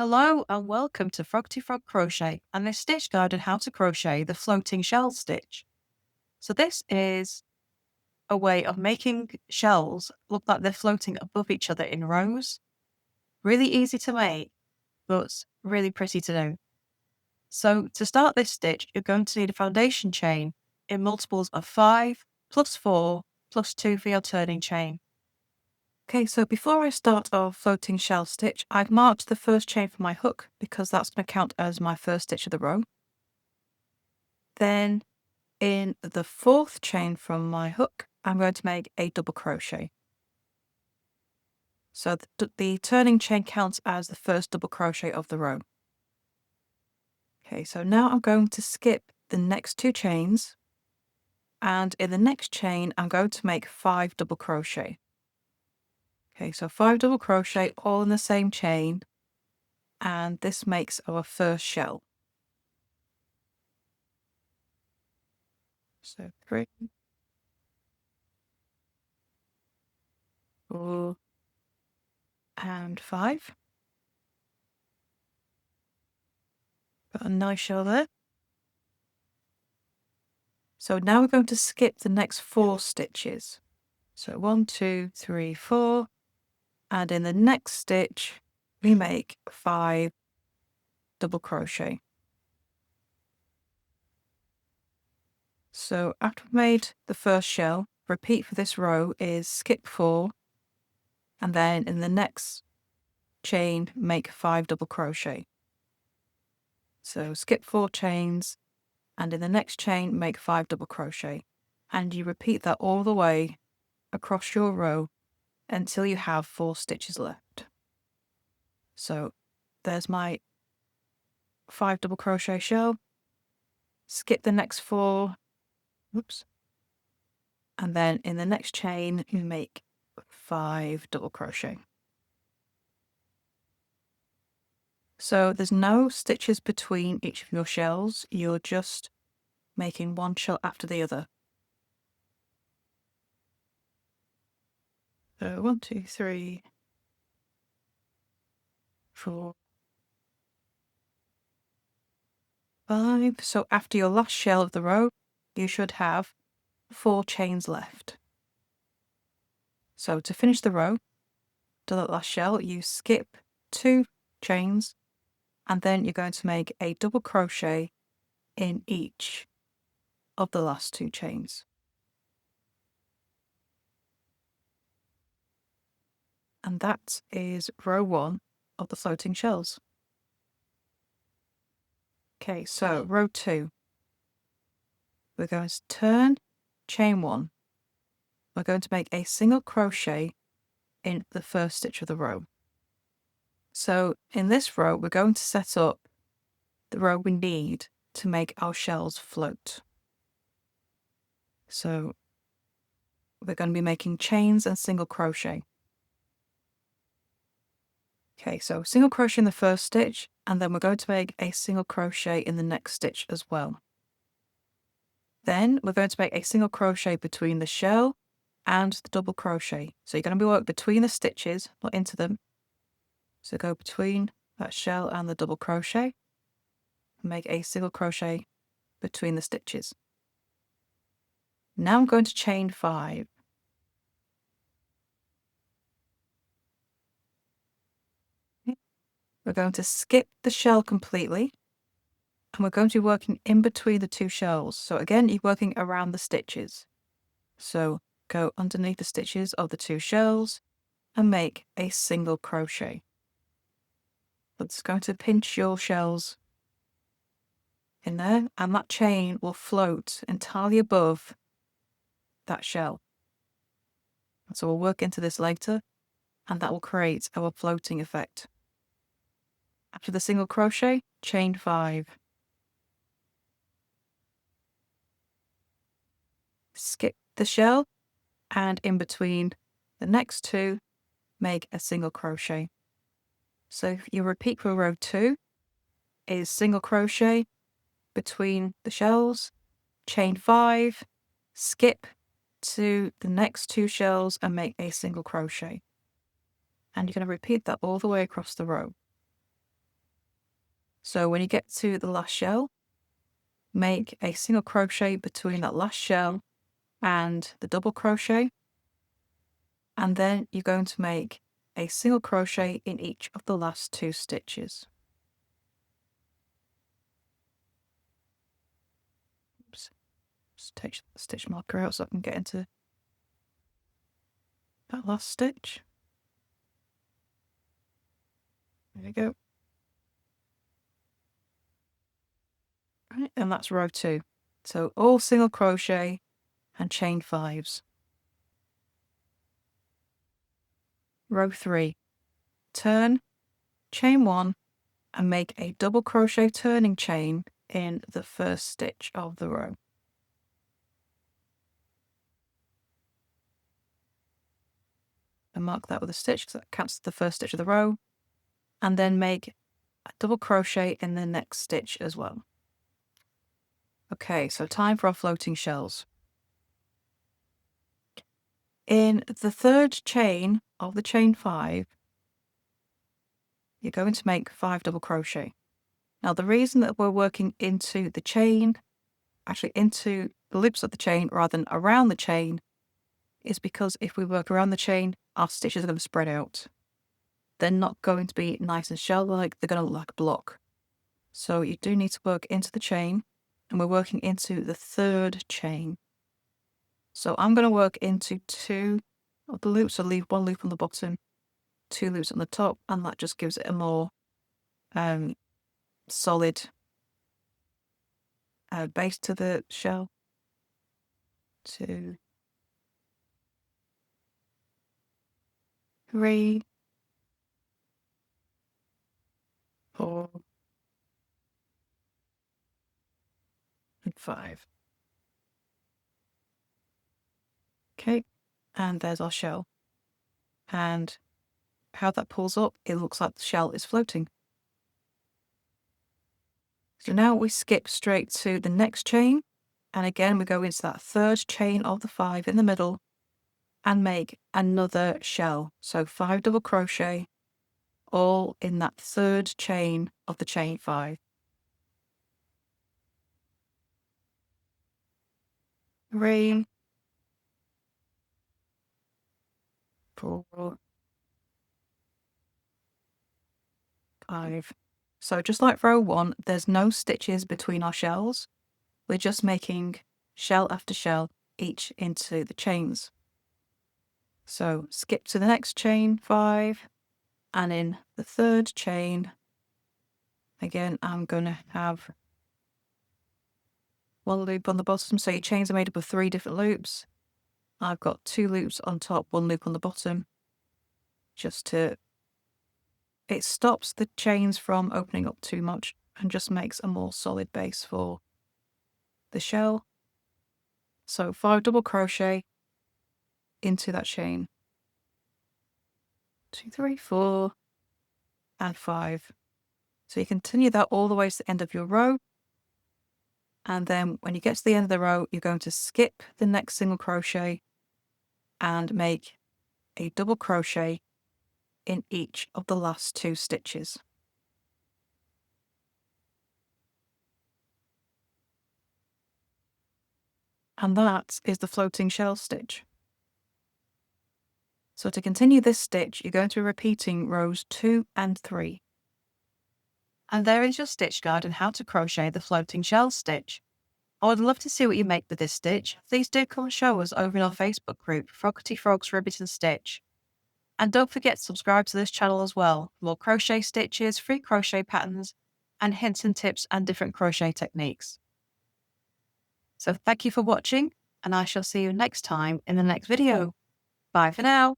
Hello and welcome to Froggity Frog Crochet and this stitch guide on how to crochet the floating shell stitch. So this is a way of making shells look like they're floating above each other in rows. Really easy to make, but really pretty to do. So to start this stitch, you're going to need a foundation chain in multiples of 5, plus 4, plus 2 for your turning chain. Okay, so before I start our floating shell stitch, I've marked the first chain for my hook because that's going to count as my first stitch of the row. Then in the fourth chain from my hook, I'm going to make a double crochet. So the turning chain counts as the first double crochet of the row. Okay, so now I'm going to skip the next 2 chains, and in the next chain, I'm going to make 5 double crochet. Okay, so 5 double crochet all in the same chain, and this makes our first shell. So 3, 4, and 5. Got a nice shell there. So now we're going to skip the next 4 stitches. So 1, 2, 3, 4, and in the next stitch we make 5 double crochet. So after we've made the first shell, repeat for this row is skip 4, and then in the next chain make 5 double crochet. So skip 4 chains, and in the next chain make 5 double crochet, and you repeat that all the way across your row until you have 4 stitches left. So there's my 5 double crochet shell, skip the next 4, oops, and then in the next chain you make 5 double crochet. So there's no stitches between each of your shells, you're just making one shell after the other. So 1, 2, 3, 4, 5. So after your last shell of the row, you should have 4 chains left. So to finish the row, to that last shell, you skip 2 chains, and then you're going to make a double crochet in each of the last 2 chains. And that is row 1 of the floating shells. Okay, so row 2. We're going to turn, chain 1. We're going to make a single crochet in the first stitch of the row. So in this row, we're going to set up the row we need to make our shells float. So we're going to be making chains and single crochet. Okay, so single crochet in the first stitch, and then we're going to make a single crochet in the next stitch as well. Then we're going to make a single crochet between the shell and the double crochet. So you're going to be working between the stitches, not into them. So go between that shell and the double crochet, and make a single crochet between the stitches. Now I'm going to chain 5. We're going to skip the shell completely, and we're going to be working in between the 2 shells. So again, you're working around the stitches. So go underneath the stitches of the 2 shells and make a single crochet. That's going to pinch your shells in there, and that chain will float entirely above that shell. So we'll work into this later, and that will create our floating effect. After the single crochet, chain 5. Skip the shell, and in between the next 2, make a single crochet. So your repeat for row 2 is single crochet between the shells, chain 5, skip to the next 2 shells and make a single crochet. And you're going to repeat that all the way across the row. So when you get to the last shell, make a single crochet between that last shell and the double crochet, and then you're going to make a single crochet in each of the last 2 stitches. Oops. Just take the stitch marker out so I can get into that last stitch. There we go. Right, and that's row 2. So all single crochet and chain 5s. Row 3. Turn, chain 1, and make a double crochet turning chain in the first stitch of the row. And mark that with a stitch because that counts as the first stitch of the row, and then make a double crochet in the next stitch as well. Okay, so time for our floating shells. In the third chain of the chain 5, you're going to make 5 double crochet. Now the reason that we're working into the chain, actually into the loops of the chain rather than around the chain, is because if we work around the chain, our stitches are going to spread out. They're not going to be nice and shell-like, they're going to look like a block. So you do need to work into the chain, and we're working into the third chain. So I'm going to work into 2 of the loops, so leave 1 loop on the bottom, 2 loops on the top, and that just gives it a more solid base to the shell. 2, 3, 4, and 5. Okay, and there's our shell. And how that pulls up, it looks like the shell is floating. So now we skip straight to the next chain, and again we go into that third chain of the 5 in the middle and make another shell. So 5 double crochet, all in that third chain of the chain 5. 3, 4, 5. So just like row 1, there's no stitches between our shells. We're just making shell after shell, each into the chains. So skip to the next chain 5, and in the third chain, again, I'm going to have 1 loop on the bottom. So your chains are made up of 3 different loops. I've got 2 loops on top, 1 loop on the bottom, it stops the chains from opening up too much and just makes a more solid base for the shell. So 5 double crochet into that chain. 2, 3, 4, and 5. So you continue that all the way to the end of your row. And then when you get to the end of the row, you're going to skip the next single crochet and make a double crochet in each of the last 2 stitches. And that is the floating shell stitch. So to continue this stitch, you're going to be repeating rows 2 and 3. And there is your stitch guide on how to crochet the floating shell stitch. I would love to see what you make with this stitch. Please do come and show us over in our Facebook group, Froggity Frogs Ribbit and Stitch. And don't forget to subscribe to this channel as well for more crochet stitches, free crochet patterns, and hints and tips and different crochet techniques. So thank you for watching, and I shall see you next time in the next video. Bye for now.